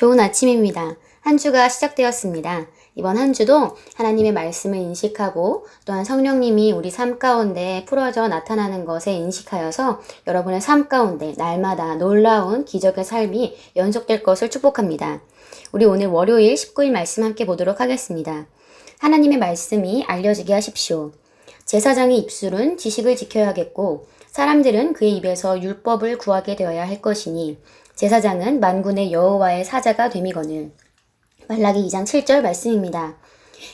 좋은 아침입니다. 한 주가 시작되었습니다. 이번 한 주도 하나님의 말씀을 인식하고 또한 성령님이 우리 삶 가운데 풀어져 나타나는 것에 인식하여서 여러분의 삶 가운데 날마다 놀라운 기적의 삶이 연속될 것을 축복합니다. 우리 오늘 월요일 19일 말씀 함께 보도록 하겠습니다. 하나님의 말씀이 알려지게 하십시오. 제사장의 입술은 지식을 지켜야겠고 사람들은 그의 입에서 율법을 구하게 되어야 할 것이니 제사장은 만군의 여호와의 사자가 됨이거늘. 말라기 2장 7절 말씀입니다.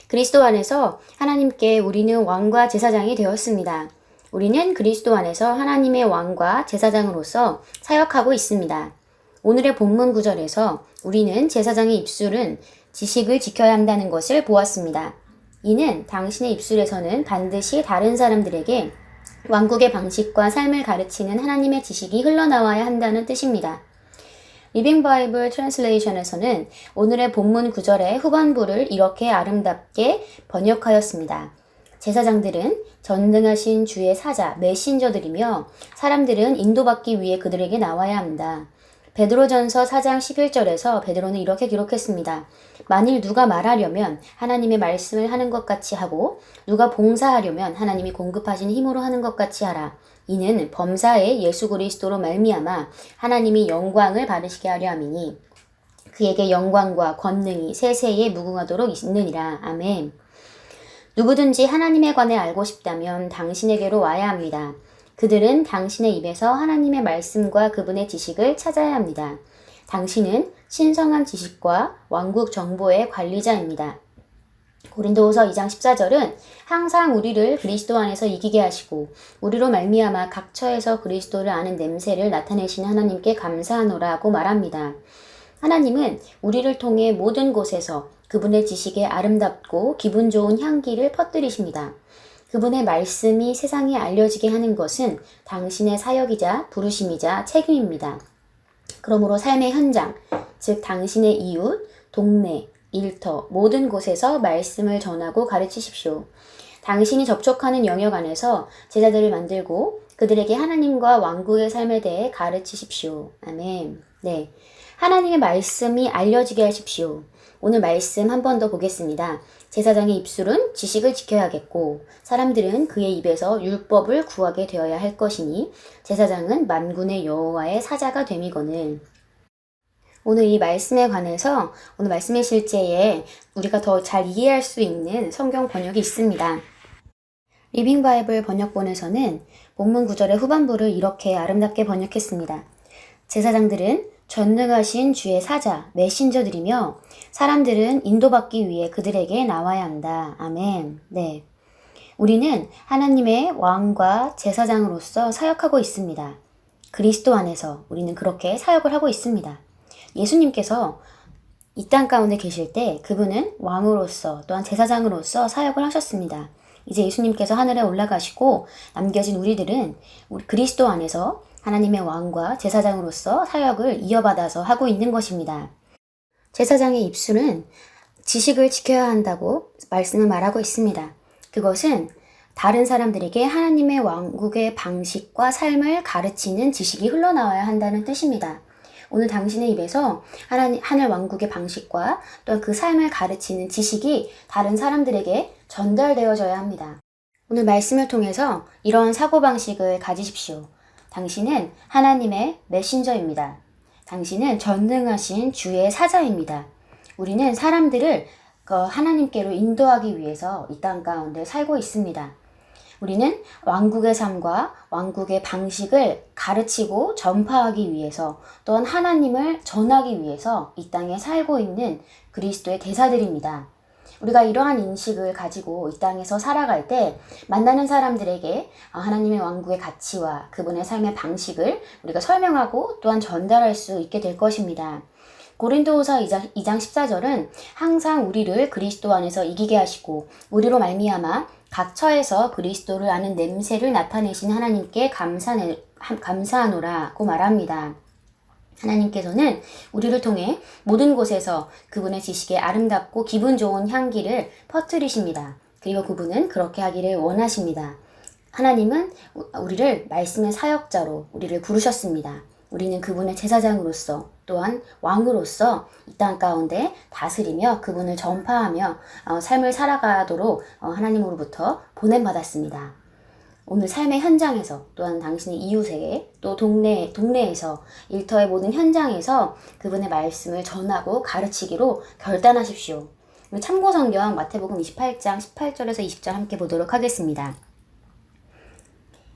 그리스도 안에서 하나님께 우리는 왕과 제사장이 되었습니다. 우리는 그리스도 안에서 하나님의 왕과 제사장으로서 사역하고 있습니다. 오늘의 본문 구절에서 우리는 제사장의 입술은 지식을 지켜야 한다는 것을 보았습니다. 이는 당신의 입술에서는 반드시 다른 사람들에게 왕국의 방식과 삶을 가르치는 하나님의 지식이 흘러나와야 한다는 뜻입니다. 리빙 바이블 트랜슬레이션에서는 오늘의 본문 구절의 후반부를 이렇게 아름답게 번역하였습니다. 제사장들은 전능하신 주의 사자, 메신저들이며 사람들은 인도받기 위해 그들에게 나와야 한다. 베드로전서 4장 11절에서 베드로는 이렇게 기록했습니다. 만일 누가 말하려면 하나님의 말씀을 하는 것 같이 하고 누가 봉사하려면 하나님이 공급하신 힘으로 하는 것 같이 하라. 이는 범사의 예수 그리스도로 말미암아 하나님이 영광을 받으시게 하려 함이니 그에게 영광과 권능이 세세에 무궁하도록 있느니라. 아멘. 누구든지 하나님에 관해 알고 싶다면 당신에게로 와야 합니다. 그들은 당신의 입에서 하나님의 말씀과 그분의 지식을 찾아야 합니다. 당신은 신성한 지식과 왕국 정보의 관리자입니다. 고린도후서 2장 14절은 항상 우리를 그리스도 안에서 이기게 하시고 우리로 말미암아 각처에서 그리스도를 아는 냄새를 나타내시는 하나님께 감사하노라고 말합니다. 하나님은 우리를 통해 모든 곳에서 그분의 지식에 아름답고 기분 좋은 향기를 퍼뜨리십니다. 그분의 말씀이 세상에 알려지게 하는 것은 당신의 사역이자 부르심이자 책임입니다. 그러므로 삶의 현장, 즉 당신의 이웃, 동네, 일터, 모든 곳에서 말씀을 전하고 가르치십시오. 당신이 접촉하는 영역 안에서 제자들을 만들고 그들에게 하나님과 왕국의 삶에 대해 가르치십시오. 아멘. 네, 하나님의 말씀이 알려지게 하십시오. 오늘 말씀 한 번 더 보겠습니다. 제사장의 입술은 지식을 지켜야겠고 사람들은 그의 입에서 율법을 구하게 되어야 할 것이니 제사장은 만군의 여호와의 사자가 됨이거늘. 오늘 이 말씀에 관해서 오늘 말씀의 실제에 우리가 더 잘 이해할 수 있는 성경 번역이 있습니다. 리빙 바이블 번역본에서는 본문 구절의 후반부를 이렇게 아름답게 번역했습니다. 제사장들은 전능하신 주의 사자, 메신저들이며 사람들은 인도받기 위해 그들에게 나와야 한다. 아멘. 네. 우리는 하나님의 왕과 제사장으로서 사역하고 있습니다. 그리스도 안에서 우리는 그렇게 사역을 하고 있습니다. 예수님께서 이 땅 가운데 계실 때 그분은 왕으로서 또한 제사장으로서 사역을 하셨습니다. 이제 예수님께서 하늘에 올라가시고 남겨진 우리들은 그리스도 안에서 하나님의 왕과 제사장으로서 사역을 이어받아서 하고 있는 것입니다. 제사장의 입술은 지식을 지켜야 한다고 말씀을 말하고 있습니다. 그것은 다른 사람들에게 하나님의 왕국의 방식과 삶을 가르치는 지식이 흘러나와야 한다는 뜻입니다. 오늘 당신의 입에서 하늘 왕국의 방식과 또한 그 삶을 가르치는 지식이 다른 사람들에게 전달되어져야 합니다. 오늘 말씀을 통해서 이런 사고방식을 가지십시오. 당신은 하나님의 메신저입니다. 당신은 전능하신 주의 사자입니다. 우리는 사람들을 하나님께로 인도하기 위해서 이 땅 가운데 살고 있습니다. 우리는 왕국의 삶과 왕국의 방식을 가르치고 전파하기 위해서 또한 하나님을 전하기 위해서 이 땅에 살고 있는 그리스도의 대사들입니다. 우리가 이러한 인식을 가지고 이 땅에서 살아갈 때 만나는 사람들에게 하나님의 왕국의 가치와 그분의 삶의 방식을 우리가 설명하고 또한 전달할 수 있게 될 것입니다. 고린도후서 2장 14절은 항상 우리를 그리스도 안에서 이기게 하시고 우리로 말미암아 각처에서 그리스도를 아는 냄새를 나타내신 하나님께 감사하노라고 말합니다. 하나님께서는 우리를 통해 모든 곳에서 그분의 지식에 아름답고 기분 좋은 향기를 퍼뜨리십니다. 그리고 그분은 그렇게 하기를 원하십니다. 하나님은 우리를 말씀의 사역자로 우리를 부르셨습니다. 우리는 그분의 제사장으로서 또한 왕으로서 이 땅 가운데 다스리며 그분을 전파하며 삶을 살아가도록 하나님으로부터 보냄받았습니다. 오늘 삶의 현장에서 또한 당신의 이웃에게 또 동네에서 일터의 모든 현장에서 그분의 말씀을 전하고 가르치기로 결단하십시오. 참고 성경 마태복음 28장 18절에서 20절 함께 보도록 하겠습니다.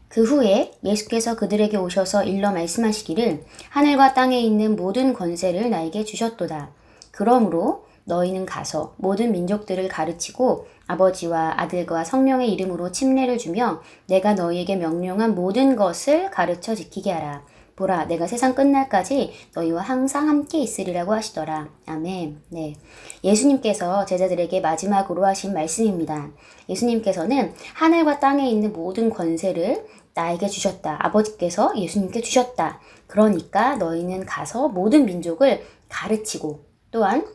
그 후에 예수께서 그들에게 오셔서 일러 말씀하시기를 하늘과 땅에 있는 모든 권세를 나에게 주셨도다. 그러므로 너희는 가서 모든 민족들을 가르치고 아버지와 아들과 성령의 이름으로 침례를 주며 내가 너희에게 명령한 모든 것을 가르쳐 지키게 하라. 보라, 내가 세상 끝날까지 너희와 항상 함께 있으리라고 하시더라. 아멘. 네. 예수님께서 제자들에게 마지막으로 하신 말씀입니다. 예수님께서는 하늘과 땅에 있는 모든 권세를 나에게 주셨다. 아버지께서 예수님께 주셨다. 그러니까 너희는 가서 모든 민족을 가르치고 또한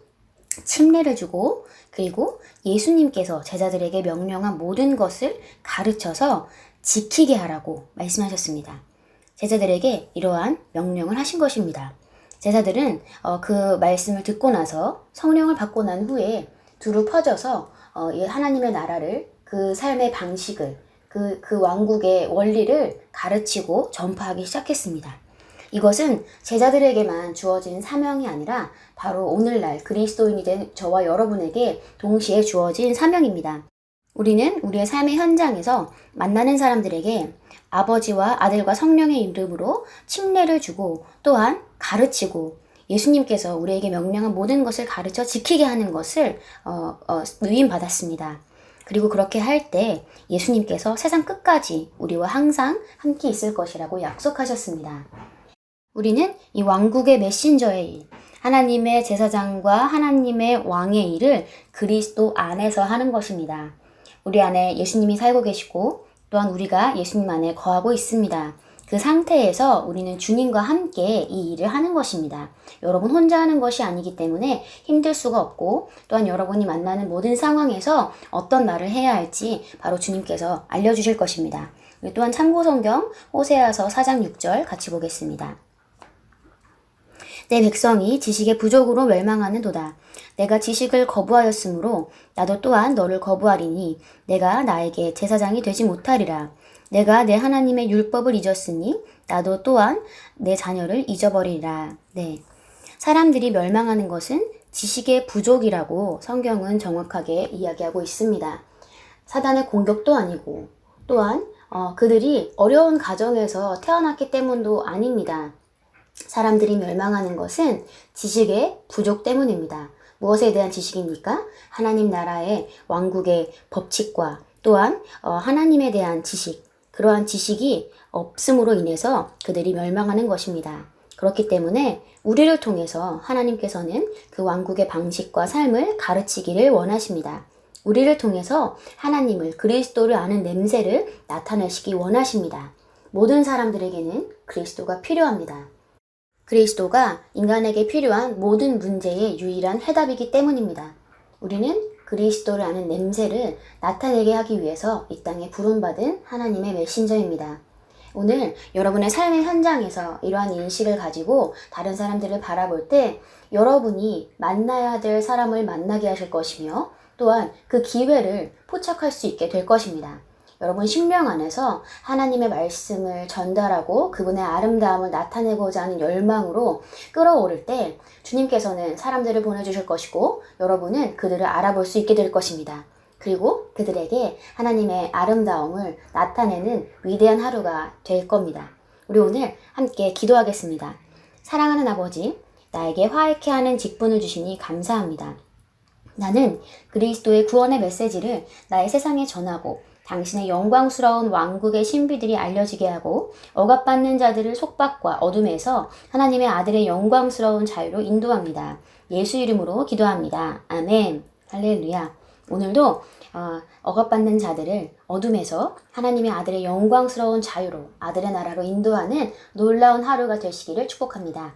침례를 주고 그리고 예수님께서 제자들에게 명령한 모든 것을 가르쳐서 지키게 하라고 말씀하셨습니다. 제자들에게 이러한 명령을 하신 것입니다. 제자들은 그 말씀을 듣고 나서 성령을 받고 난 후에 두루 퍼져서 하나님의 나라를 그 삶의 방식을 그 왕국의 원리를 가르치고 전파하기 시작했습니다. 이것은 제자들에게만 주어진 사명이 아니라 바로 오늘날 그리스도인이 된 저와 여러분에게 동시에 주어진 사명입니다. 우리는 우리의 삶의 현장에서 만나는 사람들에게 아버지와 아들과 성령의 이름으로 침례를 주고 또한 가르치고 예수님께서 우리에게 명령한 모든 것을 가르쳐 지키게 하는 것을 위임받았습니다. 그리고 그렇게 할 때 예수님께서 세상 끝까지 우리와 항상 함께 있을 것이라고 약속하셨습니다. 우리는 이 왕국의 메신저의 일, 하나님의 제사장과 하나님의 왕의 일을 그리스도 안에서 하는 것입니다. 우리 안에 예수님이 살고 계시고 또한 우리가 예수님 안에 거하고 있습니다. 그 상태에서 우리는 주님과 함께 이 일을 하는 것입니다. 여러분 혼자 하는 것이 아니기 때문에 힘들 수가 없고 또한 여러분이 만나는 모든 상황에서 어떤 말을 해야 할지 바로 주님께서 알려주실 것입니다. 또한 참고성경 호세아서 4장 6절 같이 보겠습니다. 내 백성이 지식의 부족으로 멸망하는도다. 내가 지식을 거부하였으므로 나도 또한 너를 거부하리니 내가 나에게 제사장이 되지 못하리라. 내가 내 하나님의 율법을 잊었으니 나도 또한 내 자녀를 잊어버리리라. 네. 사람들이 멸망하는 것은 지식의 부족이라고 성경은 정확하게 이야기하고 있습니다. 사단의 공격도 아니고 또한 그들이 어려운 가정에서 태어났기 때문도 아닙니다. 사람들이 멸망하는 것은 지식의 부족 때문입니다. 무엇에 대한 지식입니까? 하나님 나라의 왕국의 법칙과 또한 하나님에 대한 지식, 그러한 지식이 없음으로 인해서 그들이 멸망하는 것입니다. 그렇기 때문에 우리를 통해서 하나님께서는 그 왕국의 방식과 삶을 가르치기를 원하십니다. 우리를 통해서 하나님을, 그리스도를 아는 냄새를 나타내시기 원하십니다. 모든 사람들에게는 그리스도가 필요합니다. 그리스도가 인간에게 필요한 모든 문제의 유일한 해답이기 때문입니다. 우리는 그리스도를 아는 냄새를 나타내게 하기 위해서 이 땅에 부름받은 하나님의 메신저입니다. 오늘 여러분의 삶의 현장에서 이러한 인식을 가지고 다른 사람들을 바라볼 때 여러분이 만나야 될 사람을 만나게 하실 것이며 또한 그 기회를 포착할 수 있게 될 것입니다. 여러분 심령 안에서 하나님의 말씀을 전달하고 그분의 아름다움을 나타내고자 하는 열망으로 끌어오를 때 주님께서는 사람들을 보내주실 것이고 여러분은 그들을 알아볼 수 있게 될 것입니다. 그리고 그들에게 하나님의 아름다움을 나타내는 위대한 하루가 될 겁니다. 우리 오늘 함께 기도하겠습니다. 사랑하는 아버지, 나에게 화해케 하는 직분을 주시니 감사합니다. 나는 그리스도의 구원의 메시지를 나의 세상에 전하고 당신의 영광스러운 왕국의 신비들이 알려지게 하고 억압받는 자들을 속박과 어둠에서 하나님의 아들의 영광스러운 자유로 인도합니다. 예수 이름으로 기도합니다. 아멘. 할렐루야. 오늘도 억압받는 자들을 어둠에서 하나님의 아들의 영광스러운 자유로 아들의 나라로 인도하는 놀라운 하루가 되시기를 축복합니다.